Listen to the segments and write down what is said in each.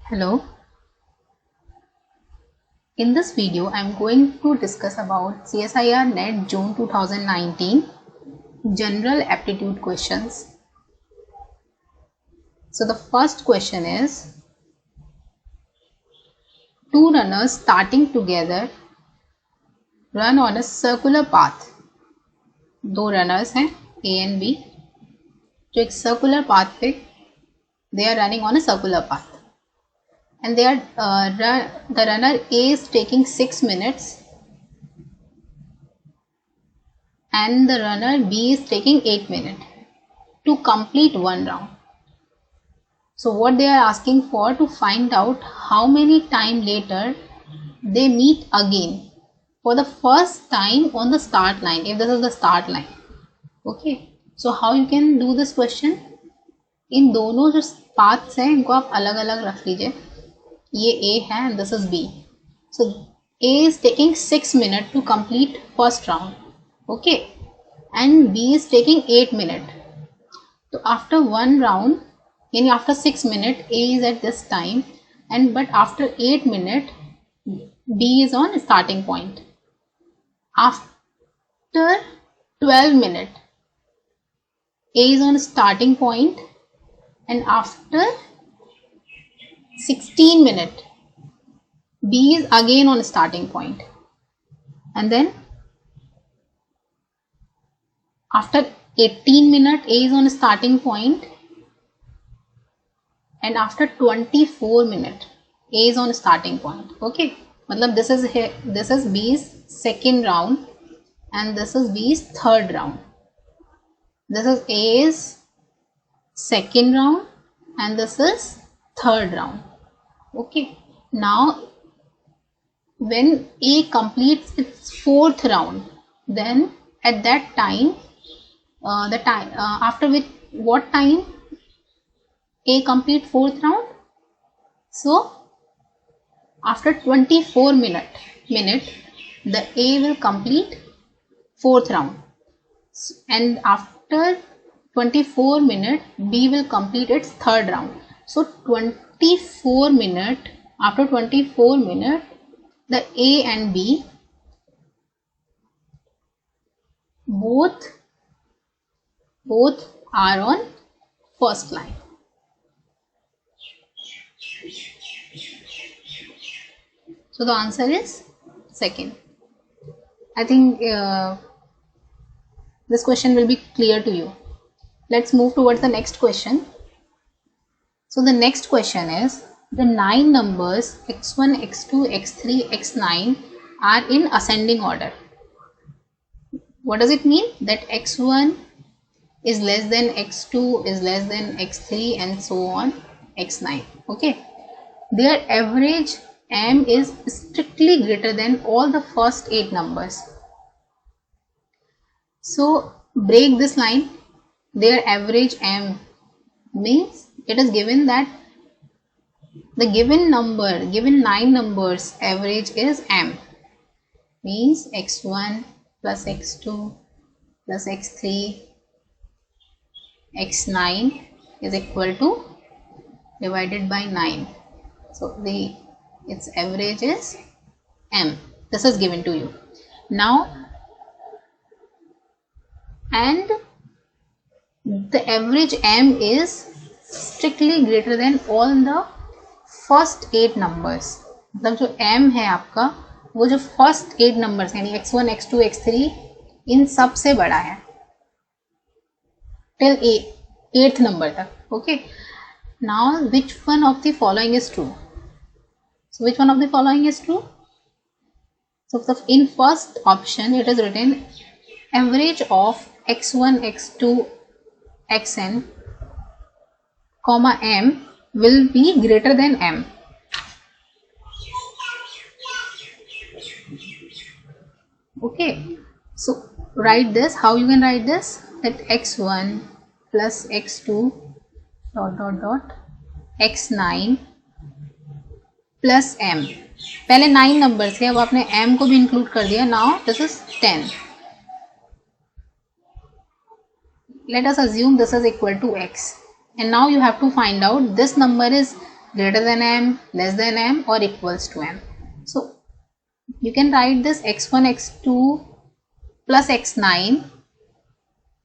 Hello. In this video, I am going to discuss about CSIR NET June 2019 General Aptitude questions. So the first question is, two runners starting together run on a circular path. दो runners हैं A and B जो एक circular path पे they are running on a circular path. And they are the runner A is taking 6 minutes and the runner B is taking 8 minutes to complete one round. So what they are asking for, to find out how many time later they meet again for the first time on the start line, if this is the start line. Okay, so how you can do this question? इन दोनों जो paths हैं इनको आप अलग अलग रख लीजिए. ये A है and this is B. So A is taking 6 minutes to complete first round. Okay, and B is taking 8 minutes. So after one round, यानी after 6 minutes A is at this time, and but after 8 minutes B is on starting point. After 12 minutes A is on starting point, and after 16 minutes B is again on starting point, and then after 18 minutes A is on starting point, and after 24 minutes A is on starting point. Okay, मतलब this is B's second round and this is B's third round. This is A's second round and this is third round. Okay, now when A completes its fourth round, then at that time after which what time A complete fourth round? So after 24 minute the A will complete fourth round, and after 24 minutes B will complete its third round. So 24 minutes, after 24 minutes the A and B both are on first line. So the answer is second. I think this question will be clear to you. Let's move towards the next question. So the next question is, the 9 numbers x1, x2, x3, x9 are in ascending order. What does it mean? That x1 is less than x2 is less than x3 and so on x9. Okay, their average m is strictly greater than all the first 8 numbers. So break this line. Their average m means it is given that the given 9 numbers average is m, means x1 plus x2 plus x3 x9 is equal to divided by 9. So its average is m. This is given to you now, and the average m is strictly greater than all the first 8 numbers. मतलब जो m है आपका वो जो first 8 numbers यानी x1, x2, x3 इन सब से बड़ा है till 8th number तक. Okay, now which one of the following is true? So which one of the following is true? So in first option it is written average of x1, x2, xn comma m will be greater than m. Okay, so write this. How you can write this? That x1 plus x2 dot dot dot x9 plus m. पहले 9 number थे, अब आपने m को भी include कर दिया. Now this is 10. Let us assume this is equal to x, and now you have to find out this number is greater than m, less than m, or equals to m. So you can write this x1 x2 plus x9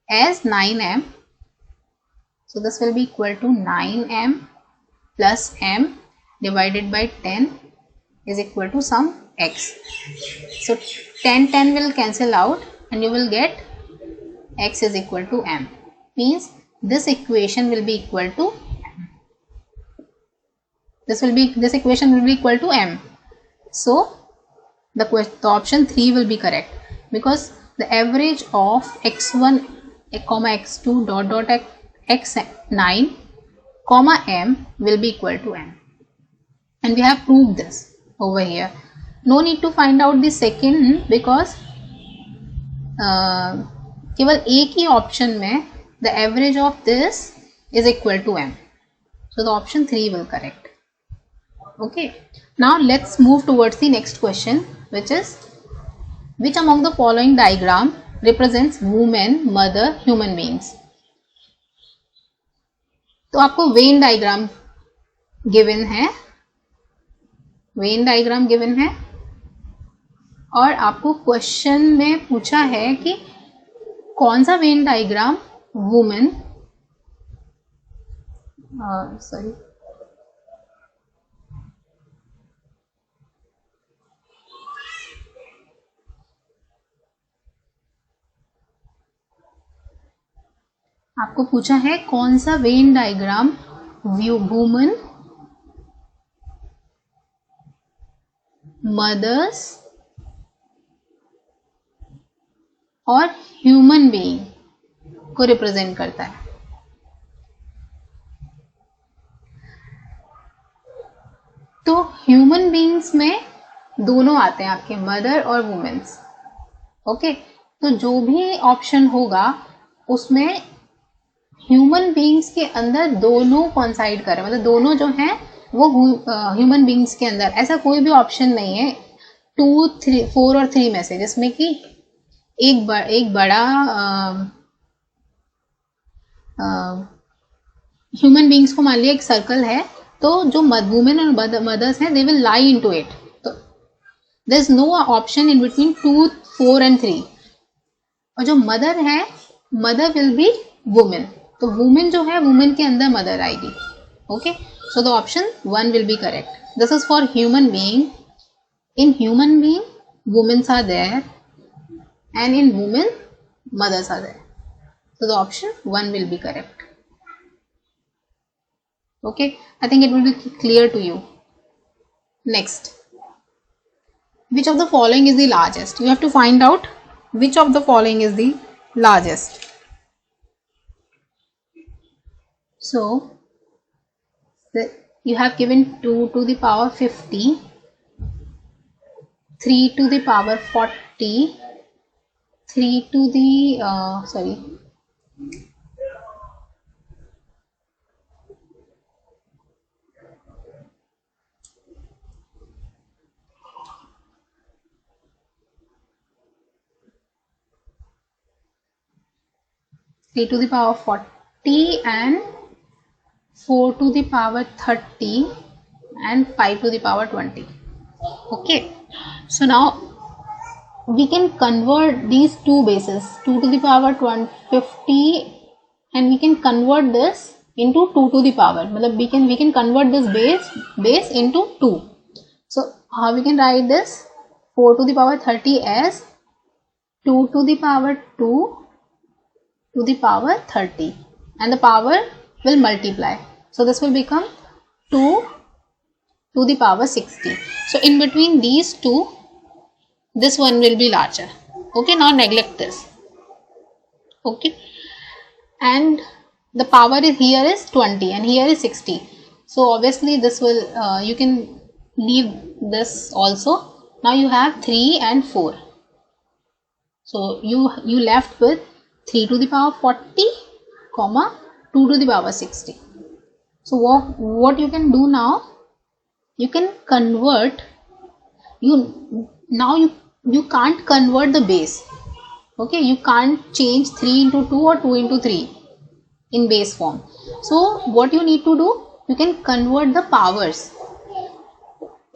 as 9m. So this will be equal to 9m plus m divided by 10 is equal to some x. So 10 will cancel out and you will get x is equal to m. Means this equation will be equal to m. This equation will be equal to m. So the option 3 will be correct, because the average of x1 x2 dot x9 comma m will be equal to m, and we have proved this over here. No need to find out the second, because केवल एक ही option में the average of this is equal to m. So the option 3 will correct. Okay, now let's move towards the next question, which is which among the following diagram represents woman, mother, human beings. तो आपको Venn diagram given है, और आपको question में पूछा है कि कौन सा वेन डायग्राम वुमेन आपको पूछा है कौन सा वेन डायग्राम वुमन, मदर्स और ह्यूमन बीइंग को रिप्रेजेंट करता है. तो ह्यूमन बीइंग्स में दोनों आते हैं आपके, मदर और वुमेन्स. ओके, तो जो भी ऑप्शन होगा उसमें ह्यूमन बीइंग्स के अंदर दोनों कॉन्साइड कर रहे हैं, मतलब दोनों जो हैं वो ह्यूमन बीइंग्स के अंदर. ऐसा कोई भी ऑप्शन नहीं है 2, 3, 4 और 3 में से जिसमें कि एक बड़ा ह्यूमन बीइंग्स को मान लिया एक सर्कल है, तो जो वुमेन और मदर्स हैं they will lie into it. तो there is no option in between 2, 4 and 3. और जो मदर है, मदर विल बी वुमेन, तो वुमेन जो है वुमेन के अंदर मदर आएगी. Okay, so the option 1 will be correct. This is for human being. In human being womens are there and in women mothers are there, so the option 1 will be correct. Okay, I think it will be clear to you. Next, which of the following is the largest? You have to find out which of the following is the largest. So you have given 2 to the power 50, 3 to the power 40, 3 to the 3 to the power 40 and 4 to the power 30 and 5 to the power 20. Okay, so now we can convert these two bases, 2 to the power 50, and we can convert this into 2 to the power. मतलब we can convert this base into 2. So how we can write this? 4 to the power 30 as 2 to the power 2 to the power 30, and the power will multiply. So this will become 2 to the power 60. So in between these two, this one will be larger. Okay, now neglect this. Okay, and the power is here is 20 and here is 60. So obviously this will you can leave this also. Now you have 3 and 4. So you left with 3 to the power 40 comma 2 to the power 60. So what you can do now, you can convert, you can't convert the base. Okay, you can't change 3 into 2 or 2 into 3 in base form. So what you need to do, you can convert the powers.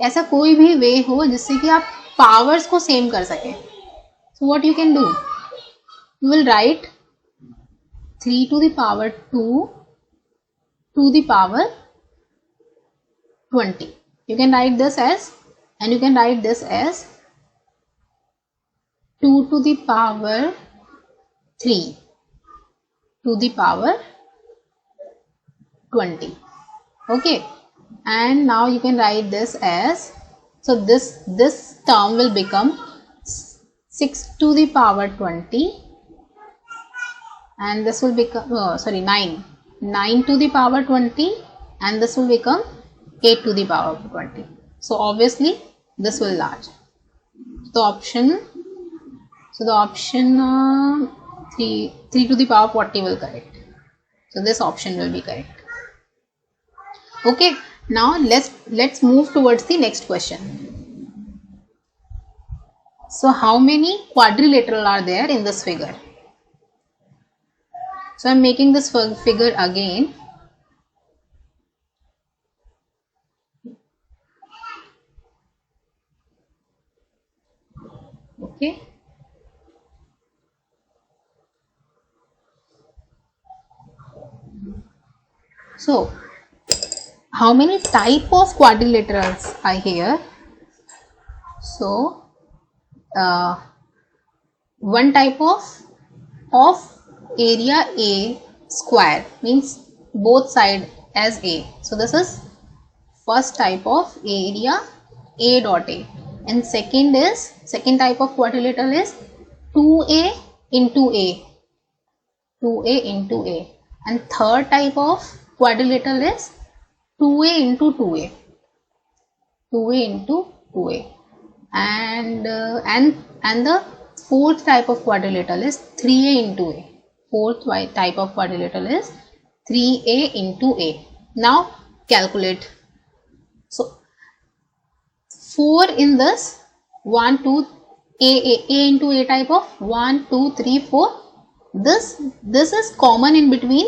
ऐसा कोई भी वे हो जिससे कि आप powers को same कर सके. So what you can do, you will write 3 to the power 2 to the power 20. You can write this as, and you can write this as 2 to the power 3 to the power 20. Okay, and now you can write this as, so this term will become 6 to the power 20, and this will become 9 to the power 20, and this will become 8 to the power 20. So obviously this will large. The option 3 to the power 40 will correct. So this option will be correct. Okay, now let's move towards the next question. So how many quadrilateral are there in this figure? So I'm making this figure again. Okay. So how many type of quadrilaterals are here? So one type of area A square, means both side as A. So this is first type of area A dot A, and second type of quadrilateral is 2A into A, 2A into A, and third type of quadrilateral is 2A into 2A, 2A into 2A, and the fourth type of quadrilateral is 3A into A. Fourth type of quadrilateral is 3A into A. Now calculate. So 4 in this 1 2 A into A type of 1 2 3 4. This is common in between.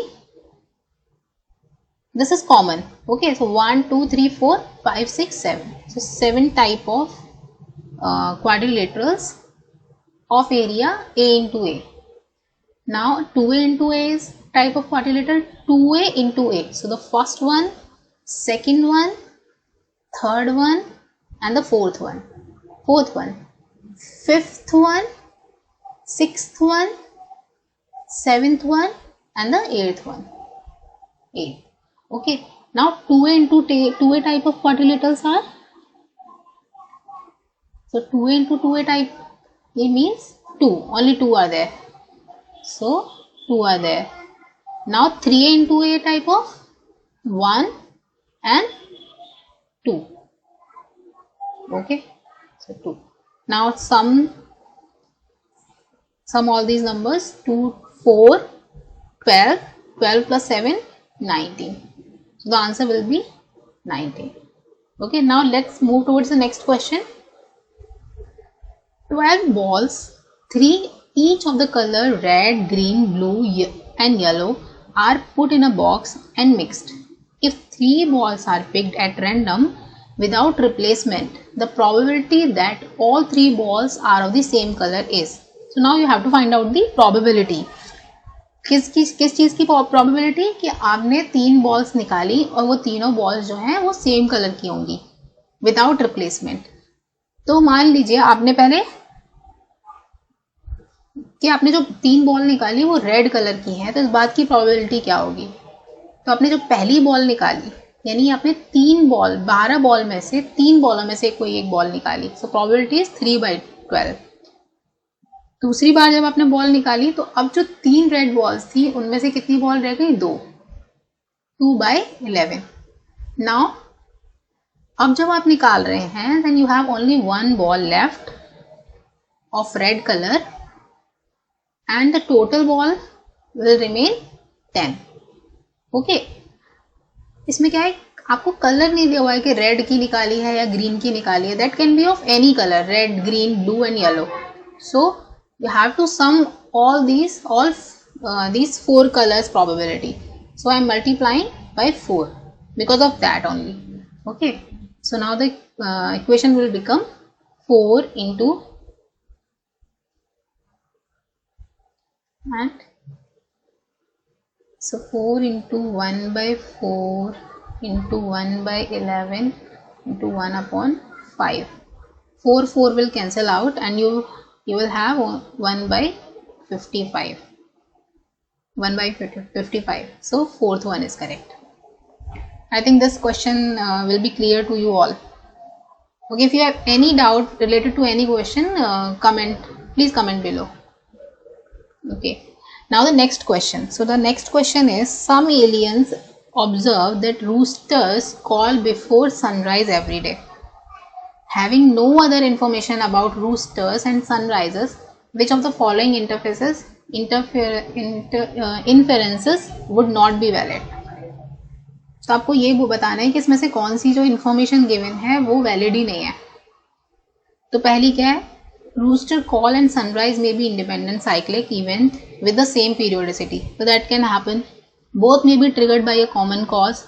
This is common. Okay, so 1 2 3 4 5 6 7. So 7 type of quadrilaterals of area A into A. Now 2A into A is type of quadrilateral 2A into A. So the first one, second one, third one, and the fourth one, fifth one, sixth one, seventh one, and the eighth one. 8. Okay. Now 2A into 2A type of quadrilaterals are, so 2A into 2A type, it means 2, only 2 are there. So 2 are there. Now 3A into A type of 1 and 2. Okay, so 2. Now sum all these numbers. 2 4 12, 12 plus 7 19. So the answer will be 19. Okay, now let's move towards the next question. 12 balls, 3 each of the color red, green, blue and yellow are put in a box and mixed. If 3 balls are picked at random without replacement, the probability that all 3 balls are of the same color is. So now you have to find out the probability. किस चीज की probability कि आपने 3 balls निकाली और वो तीनों balls जो हैं वो same color की होंगी without replacement. तो मान लीजिए आपने पहले कि आपने जो 3 बॉल निकाली वो रेड कलर की है, तो इस बात की प्रोबेबिलिटी क्या होगी? तो आपने जो पहली बॉल निकाली, यानी आपने 3 बॉल 12 बॉल में से 3 बॉलों में से कोई एक बॉल निकाली, सो प्रोबेबिलिटी इज 3/12. दूसरी बार जब आपने बॉल निकाली तो अब जो 3 रेड बॉल्स थी उनमें से कितनी बॉल रह गई? 2, 2/11. नाउ अब जब आप निकाल रहे हैं then you have only 1 ball left of red colour and the total ball will remain 10. Okay, इसमें क्या है, आपको कलर नहीं दिया हुआ है कि रेड की निकाली है या ग्रीन की निकाली है. That can be of any colour, red, green, blue and yellow. So you have to sum all these 4 colors probability. So I am multiplying by 4. because of that only. Okay, so now the equation will become 4 into and so 4 into 1 by 4 into 1 by 11 into 1 upon 5. 4 will cancel out and you will have 1 by 55. 1 by 55. So fourth one is correct. I think this question will be clear to you all. Okay, if you have any doubt related to any question, please comment below. Okay, now the next question. So the next question is, some aliens observe that roosters call before sunrise every day. Having no other information about roosters and sunrises, which of the following inferences would not be valid? तो आपको ये बताना है कि इसमें से कौन सी जो इन्फॉर्मेशन गिवन है वो वैलिड ही नहीं है. तो पहली क्या है, rooster call and sunrise may be independent cyclic event with the same periodicity. So that can happen. Both may be triggered by a common cause.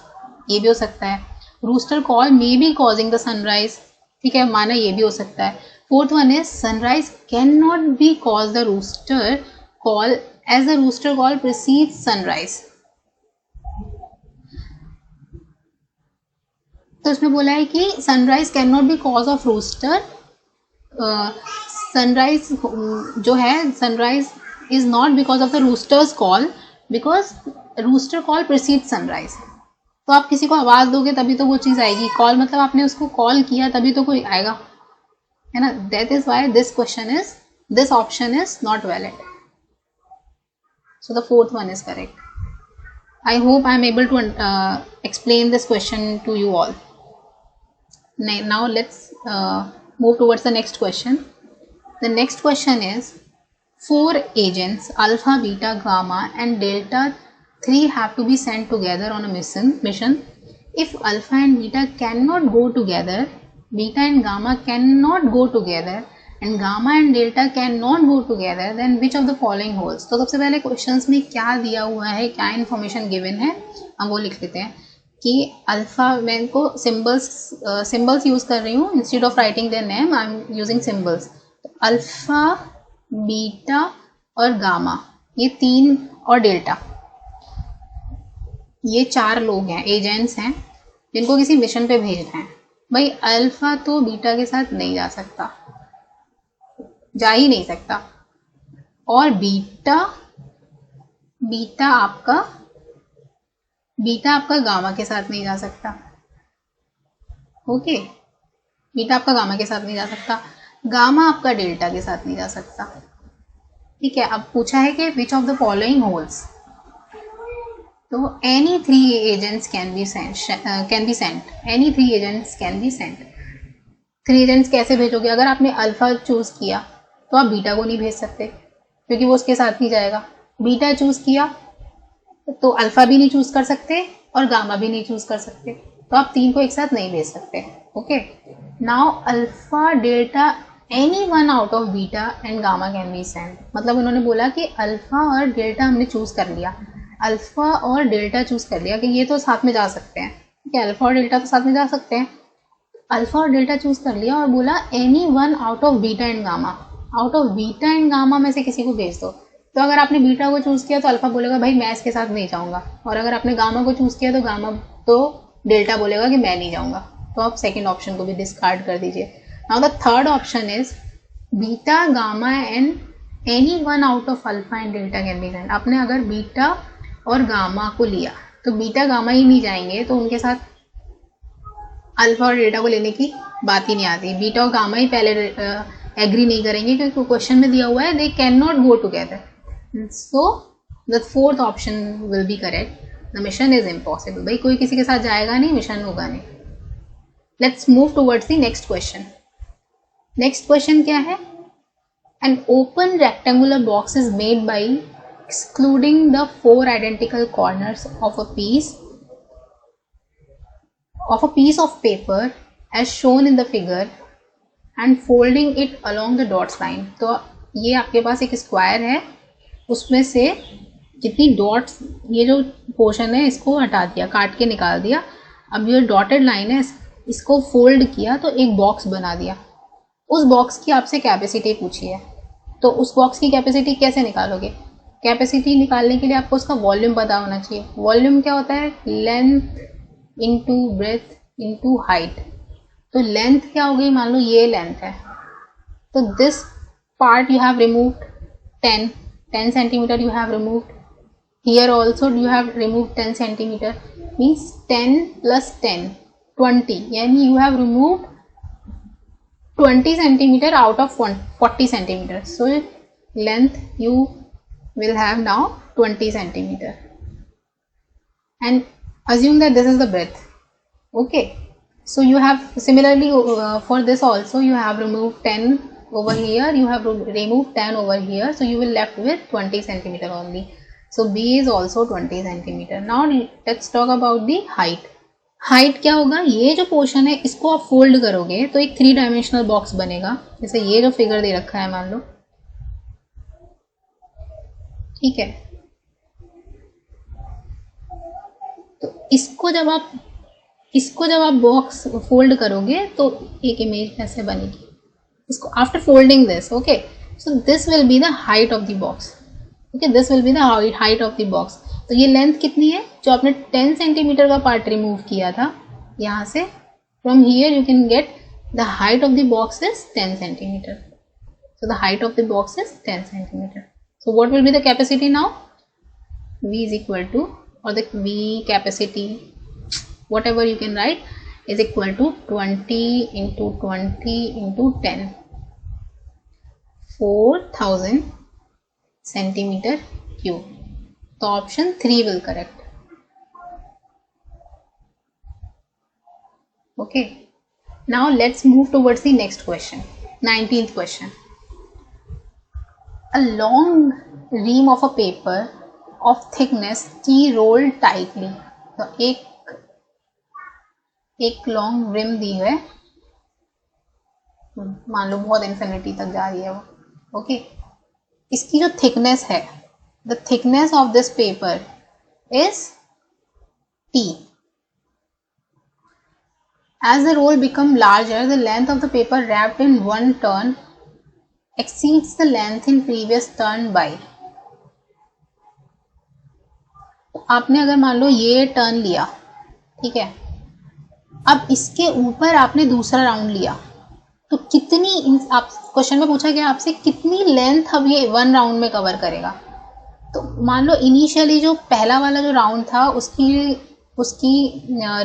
ये भी हो सकता है. Rooster call may be causing the sunrise. ठीक है, माना ये भी हो सकता है. Fourth one is sunrise cannot be caused the rooster call as the rooster call precedes sunrise. तो इसमें बोला है कि sunrise can not be cause of rooster. Sunrise जो है, sunrise is not because of the rooster's call, because rooster call precede sunrise. तो आप किसी को आवाज़ दोगे तभी तो वो चीज़ आएगी. कॉल मतलब आपने उसको कॉल किया तभी तो कोई आएगा, है ना. That is why this option is not valid. So the fourth one is correct. I hope I am able to explain this question to you all. Now let's move towards the next question. The next question is, 4 agents alpha, beta, gamma and delta 3 have to be sent together on a mission. If alpha and beta cannot go together, beta and gamma cannot go together and gamma and delta cannot go together, then which of the following holds? तो सबसे पहले questions में क्या दिया हुआ है, क्या information given है, हम वो लिख लेते हैं कि अल्फा, मैं इनको सिंबल्स यूज कर रही हूँ instead of writing their name, I am using symbols. तो अल्फा, बीटा और गामा, ये 3 और डेल्टा, ये 4 लोग हैं, एजेंट्स हैं जिनको किसी मिशन पे भेजना है. भाई अल्फा तो बीटा के साथ नहीं जा सकता, जा ही नहीं सकता, और बीटा आपका गामा के साथ नहीं जा सकता. ओके, बीटा आपका गामा के साथ नहीं जा सकता, गामा आपका डेल्टा के साथ नहीं जा सकता. ठीक है, अब पूछा है कि which of the following holds. तो any 3 agents can be sent. Any 3 agents can be sent. 3 agents कैसे भेजोगे? अगर आपने अल्फा चूज किया तो आप बीटा को नहीं भेज सकते क्योंकि वो उसके साथ नहीं जाएगा. बीटा चूज किया तो अल्फा भी नहीं चूज कर सकते और गामा भी नहीं चूज कर सकते, तो आप 3 को एक साथ नहीं भेज सकते. Okay, now alpha, delta, any one out of beta and gamma can be Saint. मतलब उन्होंने बोला कि अल्फा और डेल्टा हमने चूज कर लिया, अल्फा और डेल्टा चूज कर लिया कि ये तो साथ में जा सकते हैं. ठीक है, अल्फा और डेल्टा तो साथ में जा सकते हैं. अल्फा और डेल्टा चूज कर लिया और बोला any one out of beta and gamma. Out of beta and gamma में से किसी को भेज दो. तो अगर आपने बीटा को चूज किया तो अल्फा बोलेगा भाई मैं इसके साथ नहीं जाऊंगा, और अगर आपने गामा को चूज किया तो डेल्टा बोलेगा कि मैं नहीं जाऊंगा. तो आप सेकंड ऑप्शन को भी डिस्कार्ड कर दीजिए. Now the third option is beta, gamma and any one out of alpha and delta can be Saint. आपने अगर बीटा और गामा को लिया तो बीटा गामा ही नहीं जाएंगे, तो उनके साथ अल्फा और डेल्टा को लेने की बात ही नहीं आती. बीटा और गामा ही पहले एग्री नहीं करेंगे क्योंकि क्वेश्चन में दिया हुआ है they can not go together. So the fourth option will be correct. The mission is impossible. भाई कोई किसी के साथ जाएगा नहीं, मिशन होगा नहीं. Let's move towards the next question. Next question क्या है? An open rectangular box is made by excluding the 4 identical corners of a piece of paper as shown in the figure and folding it along the dots line. तो ये आपके पास एक square है, उसमें से जितनी डॉट्स, ये जो पोर्शन है इसको हटा दिया, काट के निकाल दिया अब ये डॉटेड लाइन है, इसको फोल्ड किया तो एक बॉक्स बना दिया। उस बॉक्स की आपसे कैपेसिटी पूछी है, तो उस बॉक्स की कैपेसिटी कैसे निकालोगे? कैपेसिटी निकालने के लिए आपको उसका वॉल्यूम पता होना चाहिए। वॉल्यूम क्या होता है? Length into breadth into height. तो लेंथ क्या हो गई? मान लो ये लेंथ है, तो this part you have removed 10 centimetre you have removed. Here also you have removed 10 centimeter, means 10 plus 10 20, यानी you have removed 20 centimeter out of 40 centimeter. So length you will have now 20 centimeter, and assume that this is the breadth. Okay, so you have similarly for this also you have removed 10 over here, you have removed 10 over here, so you will left with 20 centimeter only. So B is also 20 centimeter. Now let's talk about the height. Height क्या होगा? ये जो portion है इसको आप fold करोगे तो एक 3 डायमेंशनल बॉक्स बनेगा, जैसे ये जो फिगर दे रखा है मान लो, ठीक है। तो इसको जब आप बॉक्स फोल्ड करोगे तो एक इमेज ऐसे बनेगी इसको after folding this. Okay, so this will be the height of the box. Okay, this will be the height of the box. तो ये लेंथ कितनी है? जो आपने 10 सेंटीमीटर का पार्ट रिमूव किया था यहाँ से, from here you can get the height of the box is 10 centimetre. So the height of the box is 10 centimetre. So what will be the capacity now? V is equal to, or the V capacity, whatever you can write, is equal to 20 into 20 into 10, 4000 centimeter cube. So option 3 will correct. Okay, now let's move towards the next question. 19th question. A long ream of a paper of thickness T rolled tightly. तो एक long rim दी है, मान लो बहुत infinity तक जा रही है वो। ओके, इसकी जो थिकनेस है, the thickness of this paper is T. As the roll become larger, the length of the paper wrapped in one turn exceeds the length in previous turn by. आपने अगर मान लो ये टर्न लिया, ठीक है, अब इसके ऊपर आपने दूसरा राउंड लिया, तो कितनी, आप क्वेश्चन में पूछा गया आपसे कितनी लेंथ अब ये 1 राउंड में कवर करेगा। तो मान लो इनिशियली जो पहला वाला जो राउंड था उसकी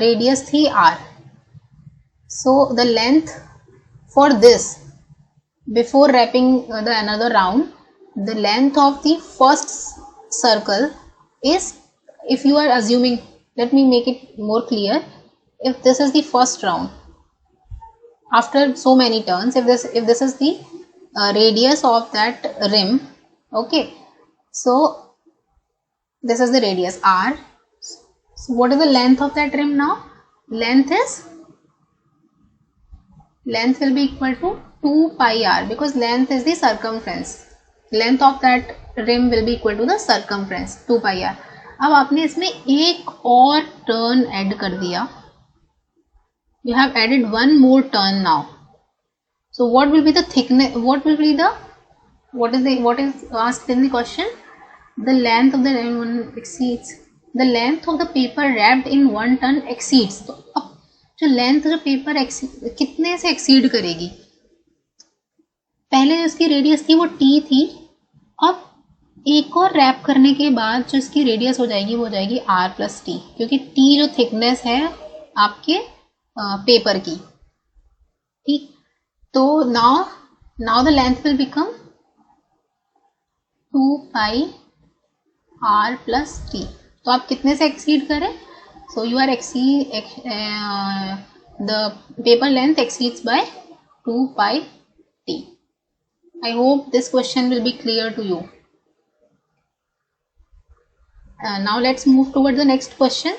रेडियस थी r. So the length for this before wrapping the another round, the length of the first circle is, if you are assuming, let me make it more clear, if this is the first round after so many turns, if this is the radius of that rim, okay, so this is the radius r. So what is the length of that rim now? Length will be equal to 2 pi r, because length is the circumference. Length of that rim will be equal to the circumference 2 pi r. अब आपने इसमें एक और turn add कर दिया, you have added one more turn now. So what will be the thickness, what is asked in the question? The length of the exceeds, the length of the paper wrapped in one turn exceeds. तो अब जो length जो paper कितने से exceed करेगी? पहले जो इसकी रेडियस थी वो t थी, अब एक और रैप करने के बाद जो इसकी रेडियस हो जाएगी वो हो जाएगी r प्लस टी, क्योंकि t जो थिकनेस है आपके पेपर की, ठीक। तो now the length will become 2 pi r plus t. तो आप कितने से एक्सीड करें? So you are the paper length exceeds by 2 pi t. I hope this question will be clear to you. Now let's move towards the next question.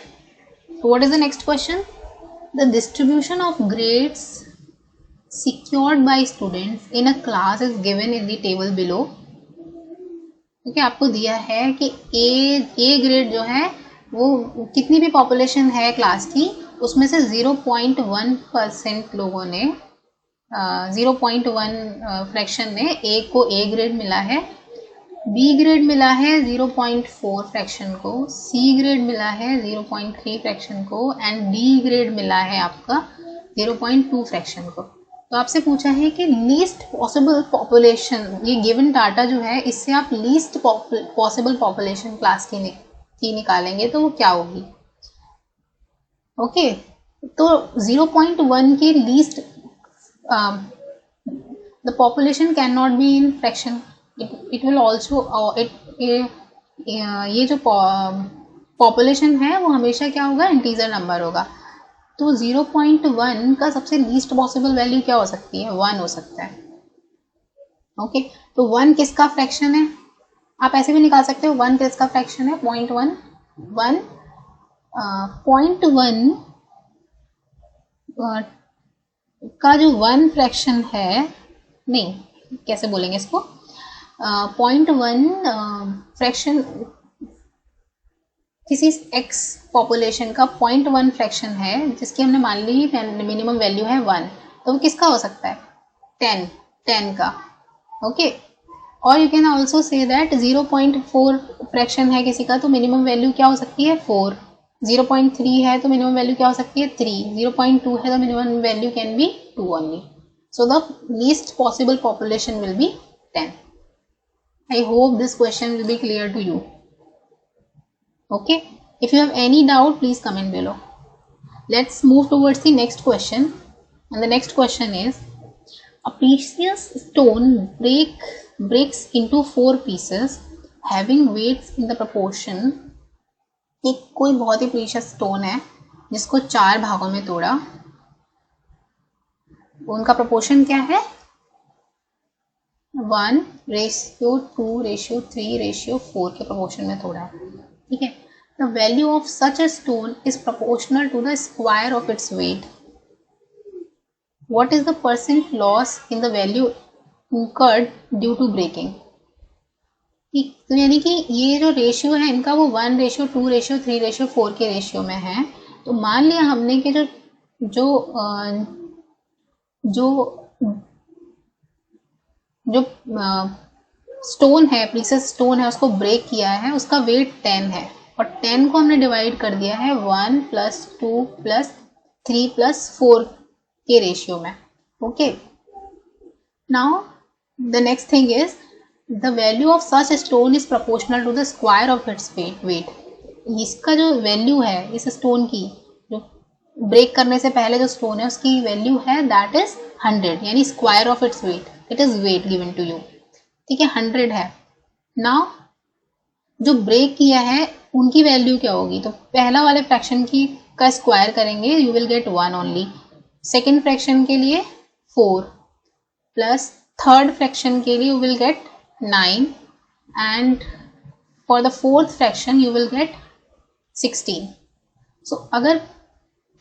So what is the next question? The distribution of grades secured by students in a class is given in the table below. Okay, आपको दिया है कि A grade जो है वो कितनी भी population है क्लास की उसमें से 0.1% लोगों ने 0.1 फ्रैक्शन ने ए को ए ग्रेड मिला है, बी ग्रेड मिला है 0.4 फ्रैक्शन को, सी ग्रेड मिला है 0.3 फ्रैक्शन को एंड डी ग्रेड मिला है आपका 0.2 फ्रैक्शन को। तो आपसे पूछा है कि लीस्ट पॉसिबल पॉपुलेशन, ये गिवन डाटा जो है इससे आप लीस्ट पॉसिबल पॉपुलेशन क्लास की निकालेंगे तो वो क्या होगी। ओके, तो 0.1 की least the population can not be in fraction, it will also ये जो पॉपुलेशन है वो हमेशा क्या होगा, इंटीजर नंबर होगा। तो 0.1 का सबसे लीस्ट पॉसिबल वैल्यू क्या हो सकती है, 1 हो सकता है। ओके, तो 1 किसका फ्रैक्शन है, आप ऐसे भी निकाल सकते हो 1 किसका फ्रैक्शन है, 0.1 0.1 का जो 1 फ्रैक्शन है, नहीं कैसे बोलेंगे इसको, 0.1 फ्रैक्शन किसी x पॉपुलेशन का 0.1 फ्रैक्शन है जिसकी हमने मान ली मिनिमम वैल्यू है 1, तो वो किसका हो सकता है, 10 का। ओके, और you can also say that 0.4 fraction है किसी का तो मिनिमम वैल्यू क्या हो सकती है, 4। 0.3 है तो मिनिमम वैल्यू क्या हो सकती है, 3। 0.2 है तो minimum value can be 2 only. So the least possible population will be 10. I hope this question will be clear to you. Okay, if you have any doubt please comment below. Let's move towards the next question, and the next question is, a precious stone breaks into 4 pieces having weights in the proportion, एक कोई बहुत ही precious stone है जिसको 4 भागों में तोड़ा, उनका proportion क्या है, 1:2:3:4 के प्रोपोर्शन में तोड़ा है। ठीक है, the value of such a stone is proportional to the square of its weight. What is the percent loss in the value incurred due to breaking. तो यानी कि ये जो रेशियो है इनका वो 1:2:3:4 के रेशियो में है। तो मान लिया हमने कि जो स्टोन है, प्रीशियस स्टोन है, उसको ब्रेक किया है, उसका वेट 10 है और 10 को हमने डिवाइड कर दिया है 1 + 2 + 3 + 4 के रेशियो में। Okay, now the next thing is the value of such stone is proportional to the square of its weight. इसका जो वैल्यू है इस स्टोन की, जो ब्रेक करने से पहले जो स्टोन है उसकी वैल्यू है दैट इज 100, यानी square of its weight, it is weight given to you. ठीक है, 100 है। नाउ जो ब्रेक किया है उनकी वैल्यू क्या होगी, तो पहला वाले फ्रैक्शन की का स्क्वायर करेंगे, you will get 1 only. Second fraction के लिए 4 प्लस थर्ड फ्रैक्शन के लिए you will get 9 and for the fourth fraction you will get 16। सो अगर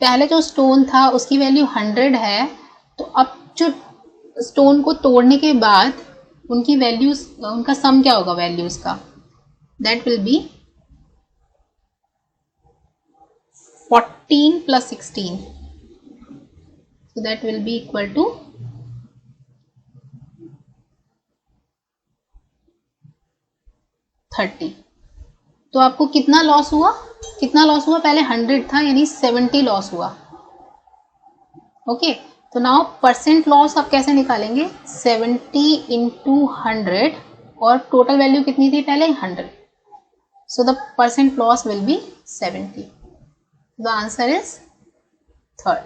पहले जो स्टोन था उसकी वैल्यू 100 है, तो अब जो स्टोन को तोड़ने के बाद उनकी वैल्यूज, उनका सम क्या होगा वैल्यूज का, that will be 14 + 16, so that will be equal to 30। तो आपको कितना लॉस हुआ, पहले 100 था यानी 70 लॉस हुआ। ओके, तो नाउ परसेंट लॉस आप कैसे निकालेंगे, 70 × 100 और टोटल वैल्यू कितनी थी पहले, 100, so the percent loss will be 70। The answer is 3rd।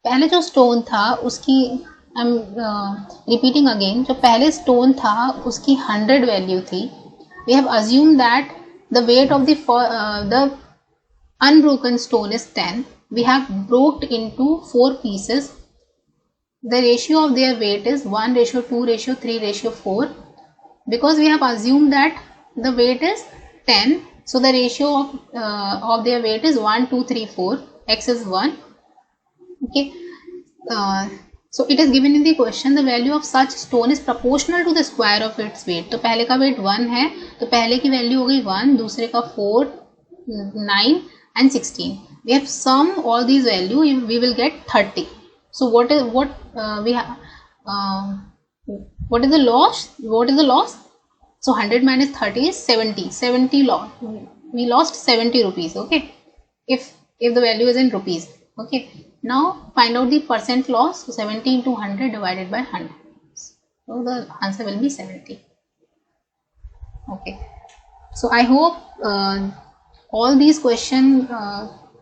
पहले जो स्टोन था उसकी, आई एम रिपीटिंग अगेन, जो पहले स्टोन था उसकी 100 वैल्यू थी। We have assume that the weight of the unbroken stone is 10. We have broke into 4 pieces. The ratio of their weight is 1:2:3:4. Because we have assumed that the weight is 10, so the ratio of their weight is 1, 2, 3, 4. X is 1. Okay. So it is given in the question, the value of such stone is proportional to the square of its weight. तो पहले का weight 1 है, तो पहले की value हो गई 1, दूसरे का 4, 9 and 16. we have sum all these value, we will get 30. So what is we have what is the loss? So 100 minus 30 is 70 loss. We lost 70 rupees. Okay, if the value is in rupees. Okay, now find out the percent loss. So 70 into 100 divided by 100. So the answer will be 70. Okay, so I hope all these question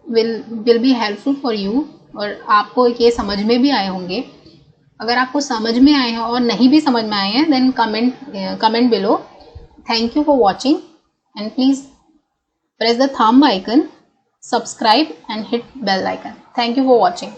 will be helpful for you, और आपको ये समझ में भी आए होंगे. अगर आपको समझ में आए हैं और नहीं भी समझ में आए हैं, then comment below. Thank you for watching, and please press the thumb icon, subscribe and hit bell icon. Thank you for watching.